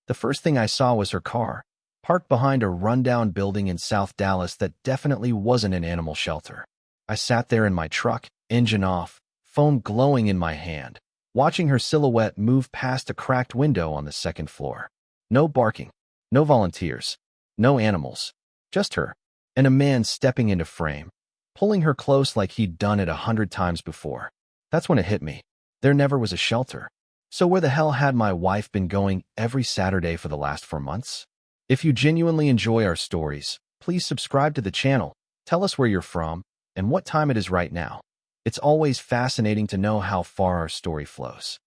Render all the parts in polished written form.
The first thing I saw was her car, parked behind a rundown building in South Dallas that definitely wasn't an animal shelter. I sat there in my truck, engine off, phone glowing in my hand, watching her silhouette move past a cracked window on the second floor. No barking, no volunteers, no animals, just her, and a man stepping into frame, pulling her close like he'd done it 100 times before. That's when it hit me. There never was a shelter. So where the hell had my wife been going every Saturday for the last 4 months? If you genuinely enjoy our stories, please subscribe to the channel, tell us where you're from, and what time it is right now. It's always fascinating to know how far our story flows.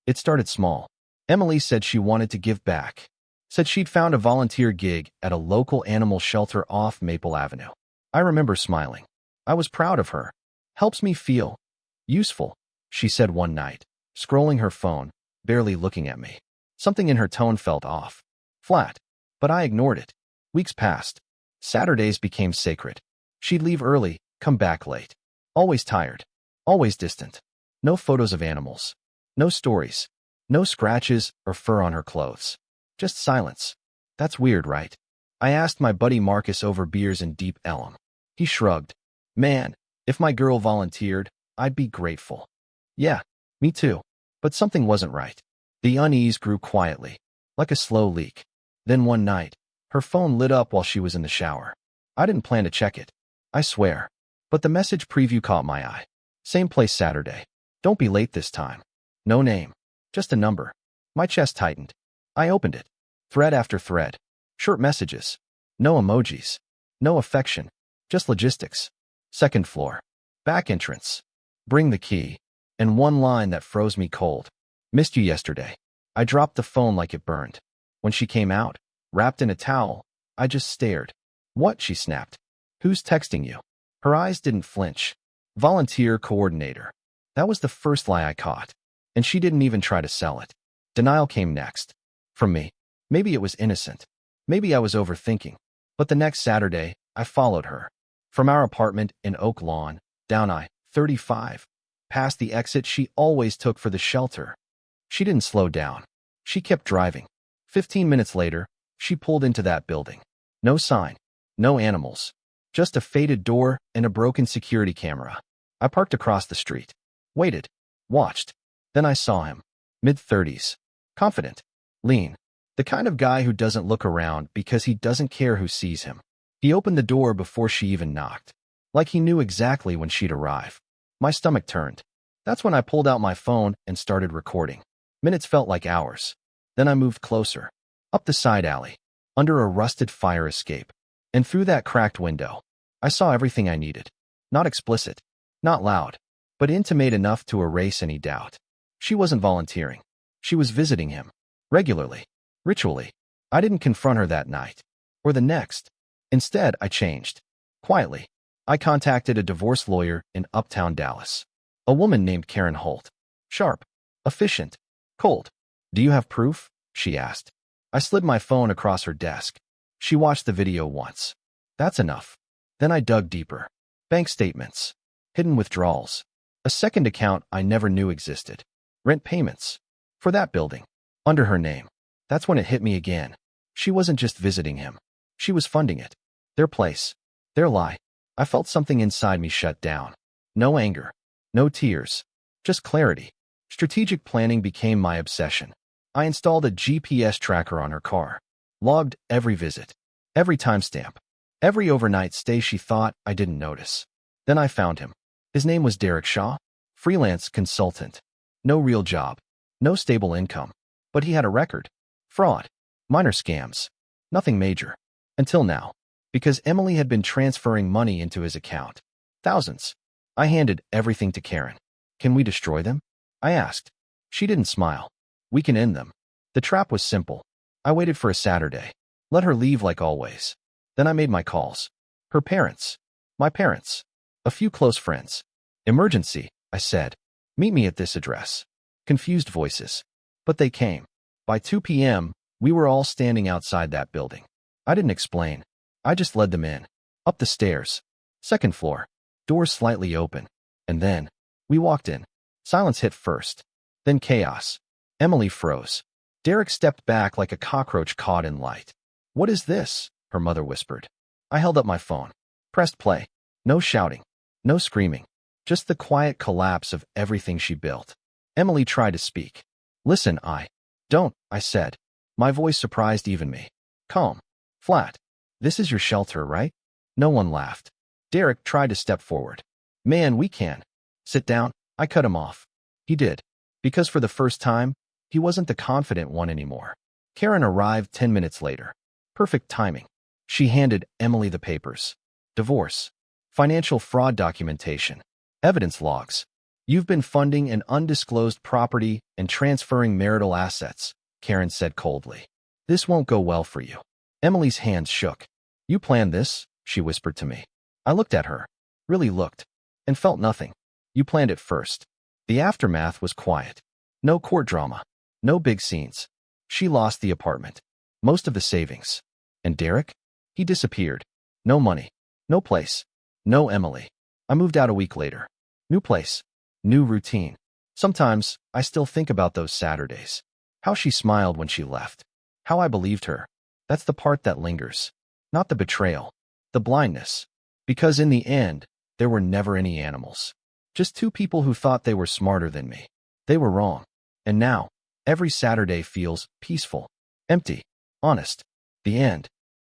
It started small. Emily said she wanted to give back. Said she'd found a volunteer gig at a local animal shelter off Maple Avenue. I remember smiling. I was proud of her. Helps me feel useful, she said one night, scrolling her phone, barely looking at me. Something in her tone felt off. Flat. But I ignored it. Weeks passed. Saturdays became sacred. She'd leave early, come back late. Always tired. Always distant. No photos of animals. No stories. No scratches or fur on her clothes. Just silence. That's weird, right? I asked my buddy Marcus over beers in Deep Ellum. He shrugged. Man, if my girl volunteered, I'd be grateful. Yeah, me too. But something wasn't right. The unease grew quietly, like a slow leak. Then one night, her phone lit up while she was in the shower. I didn't plan to check it, I swear. But the message preview caught my eye. Same place Saturday. Don't be late this time. No name. Just a number. My chest tightened. I opened it. Thread after thread. Short messages. No emojis. No affection. Just logistics. Second floor. Back entrance. Bring the key. And one line that froze me cold. Missed you yesterday. I dropped the phone like it burned. When she came out, wrapped in a towel, I just stared. What? She snapped. Who's texting you? Her eyes didn't flinch. Volunteer coordinator. That was the first lie I caught. And she didn't even try to sell it. Denial came next. From me. Maybe it was innocent. Maybe I was overthinking. But the next Saturday, I followed her. From our apartment in Oak Lawn, down I-35, past the exit she always took for the shelter. She didn't slow down. She kept driving. 15 minutes later, she pulled into that building. No sign. No animals. Just a faded door and a broken security camera. I parked across the street. Waited. Watched. Then I saw him. Mid-30s. Confident. Lean. The kind of guy who doesn't look around because he doesn't care who sees him. He opened the door before she even knocked. Like he knew exactly when she'd arrive. My stomach turned. That's when I pulled out my phone and started recording. Minutes felt like hours. Then I moved closer. Up the side alley. Under a rusted fire escape. And through that cracked window. I saw everything I needed. Not explicit. Not loud. But intimate enough to erase any doubt. She wasn't volunteering. She was visiting him. Regularly. Ritually. I didn't confront her that night. Or the next. Instead, I changed. Quietly. I contacted a divorce lawyer in Uptown Dallas. A woman named Karen Holt. Sharp. Efficient. Cold. Do you have proof? She asked. I slid my phone across her desk. She watched the video once. That's enough. Then I dug deeper. Bank statements. Hidden withdrawals. A second account I never knew existed. Rent payments. For that building. Under her name. That's when it hit me again. She wasn't just visiting him. She was funding it. Their place. Their lie. I felt something inside me shut down. No anger. No tears. Just clarity. Strategic planning became my obsession. I installed a GPS tracker on her car. Logged every visit. Every timestamp. Every overnight stay she thought I didn't notice. Then I found him. His name was Derek Shaw. Freelance consultant. No real job. No stable income. But he had a record. Fraud. Minor scams. Nothing major. Until now. Because Emily had been transferring money into his account. Thousands. I handed everything to Karen. Can we destroy them? I asked. She didn't smile. We can end them. The trap was simple. I waited for a Saturday. Let her leave like always. Then I made my calls. Her parents. My parents. A few close friends. Emergency, I said. Meet me at this address. Confused voices. But they came. By 2 p.m., we were all standing outside that building. I didn't explain. I just led them in. Up the stairs. Second floor. Doors slightly open. And then, we walked in. Silence hit first. Then chaos. Emily froze. Derek stepped back like a cockroach caught in light. "What is this?" her mother whispered. I held up my phone. Pressed play. No shouting. No screaming. Just the quiet collapse of everything she built. Emily tried to speak. "Listen, Don't," I said. My voice surprised even me. "Calm. Flat. This is your shelter, right?" No one laughed. Derek tried to step forward. "Man, we can." "Sit down." I cut him off. He did. Because for the first time, he wasn't the confident one anymore. Karen arrived 10 minutes later. Perfect timing. She handed Emily the papers. Divorce. Financial fraud documentation. Evidence logs. "You've been funding an undisclosed property and transferring marital assets," Karen said coldly. "This won't go well for you." Emily's hands shook. "You planned this?" she whispered to me. I looked at her. Really looked. And felt nothing. "You planned it first." The aftermath was quiet. No court drama. No big scenes. She lost the apartment. Most of the savings. And Derek? He disappeared. No money. No place. No Emily. I moved out a week later. New place. New routine. Sometimes, I still think about those Saturdays. How she smiled when she left. How I believed her. That's the part that lingers. Not the betrayal. The blindness. Because in the end, there were never any animals. Just two people who thought they were smarter than me. They were wrong. And now, every Saturday feels peaceful. Empty. Honest. The end.